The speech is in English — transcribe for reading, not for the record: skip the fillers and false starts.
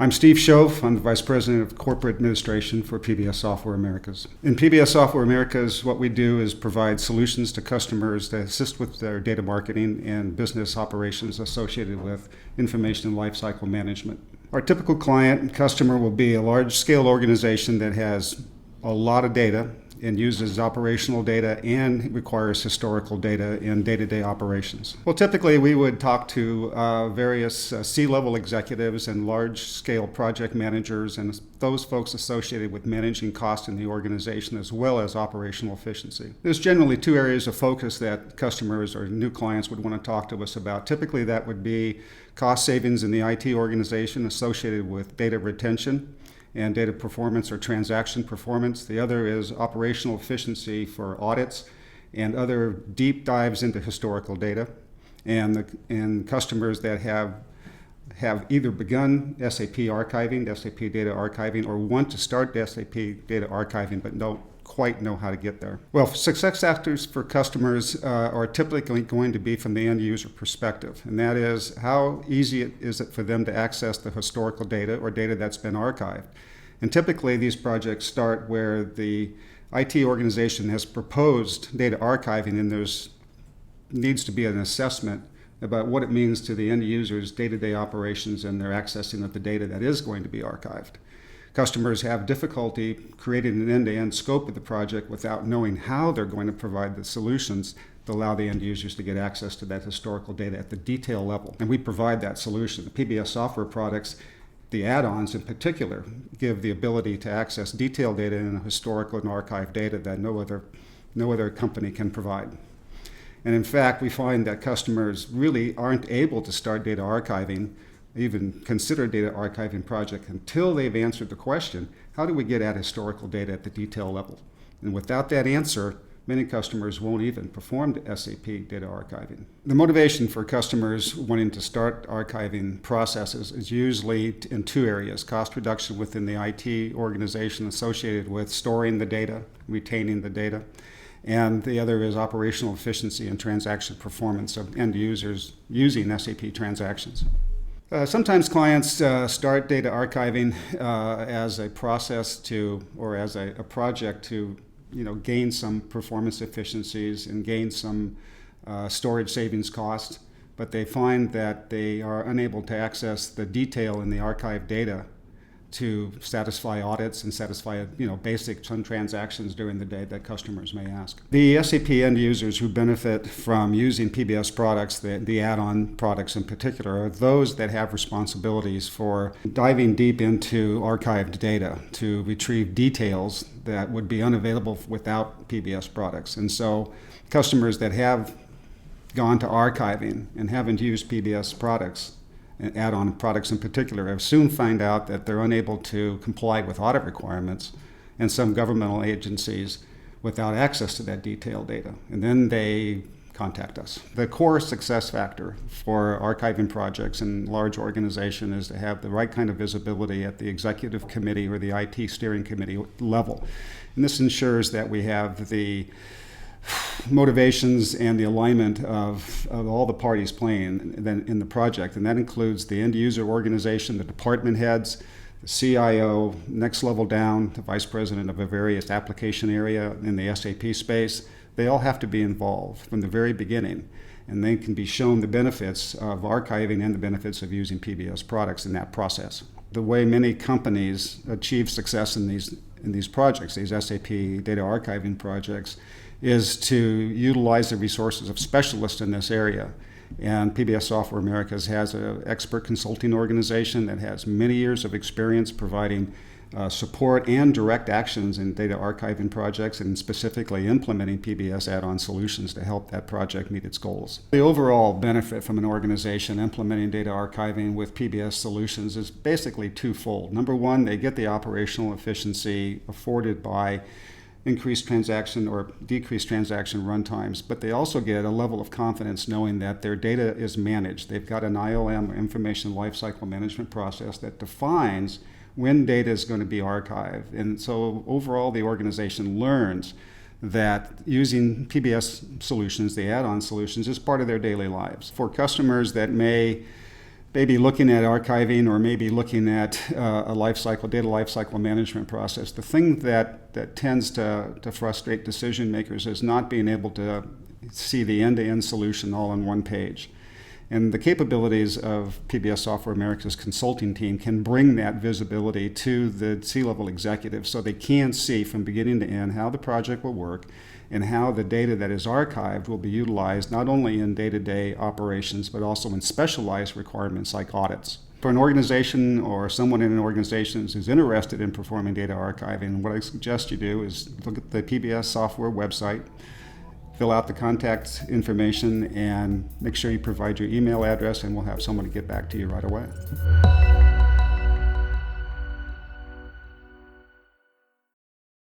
I'm Steve Shoaf. I'm the Vice President of Corporate Administration for PBS Software Americas. In PBS Software Americas, what we do is provide solutions to customers that assist with their data marketing and business operations associated with information lifecycle management. Our typical client and customer will be a large-scale organization that has a lot of data and uses operational data and requires historical data in day-to-day operations. Well, typically we would talk to various C-level executives and large-scale project managers and those folks associated with managing costs in the organization as well as operational efficiency. There's generally two areas of focus that customers or new clients would want to talk to us about. Typically that would be cost savings in the IT organization associated with data retention and data performance or transaction performance. The other is operational efficiency for audits and other deep dives into historical data. And customers that have either begun SAP archiving, SAP data archiving, or want to start SAP data archiving but don't quite know how to get there. Well, success factors for customers are typically going to be from the end user perspective, and that is how easy is it for them to access the historical data or data that's been archived. And typically these projects start where the IT organization has proposed data archiving and there's needs to be an assessment about what it means to the end user's day-to-day operations and their accessing of the data that is going to be archived. Customers have difficulty creating an end-to-end scope of the project without knowing how they're going to provide the solutions to allow the end users to get access to that historical data at the detail level. And we provide that solution. The PBS software products, the add-ons in particular, give the ability to access detailed data in historical and archived data that no other company can provide. And in fact, we find that customers really aren't able to start data archiving, even consider data archiving project until they've answered the question, how do we get at historical data at the detail level? And without that answer, many customers won't even perform the SAP data archiving. The motivation for customers wanting to start archiving processes is usually in two areas: cost reduction within the IT organization associated with storing the data, retaining the data, and the other is operational efficiency and transaction performance of end users using SAP transactions. Sometimes clients start data archiving as a process or as a project to gain some performance efficiencies and gain some storage savings costs, but they find that they are unable to access the detail in the archived data to satisfy audits and satisfy basic transactions during the day that customers may ask. The SAP end users who benefit from using PBS products, the add-on products in particular, are those that have responsibilities for diving deep into archived data to retrieve details that would be unavailable without PBS products. And so customers that have gone to archiving and haven't used PBS products, add-on products in particular, have soon find out that they're unable to comply with audit requirements and some governmental agencies without access to that detailed data. And then they contact us. The core success factor for archiving projects in large organization is to have the right kind of visibility at the executive committee or the IT steering committee level. And this ensures that we have the motivations and the alignment of all the parties playing in the project, and that includes the end user organization, the department heads, the CIO, next level down, the vice president of a various application area in the SAP space. They all have to be involved from the very beginning, and they can be shown the benefits of archiving and the benefits of using PBS products in that process. The way many companies achieve success in these projects, these SAP data archiving projects, is to utilize the resources of specialists in this area. And PBS Software Americas has an expert consulting organization that has many years of experience providing support and direct actions in data archiving projects and specifically implementing PBS add-on solutions to help that project meet its goals. The overall benefit from an organization implementing data archiving with PBS solutions is basically twofold. Number one, they get the operational efficiency afforded by increased transaction or decreased transaction runtimes, but they also get a level of confidence knowing that their data is managed. They've got an ILM, or Information Lifecycle Management process, that defines when data is going to be archived. And so overall, the organization learns that using PBS solutions, the add-on solutions, is part of their daily lives. For customers that may maybe looking at archiving or maybe looking at a data lifecycle management process, the thing that tends to frustrate decision makers is not being able to see the end-to-end solution all on one page. And the capabilities of PBS Software Americas consulting team can bring that visibility to the C-level executives so they can see from beginning to end how the project will work and how the data that is archived will be utilized not only in day-to-day operations but also in specialized requirements like audits. For an organization or someone in an organization who's interested in performing data archiving, what I suggest you do is look at the PBS Software website, fill out the contact information, and make sure you provide your email address, and we'll have someone to get back to you right away.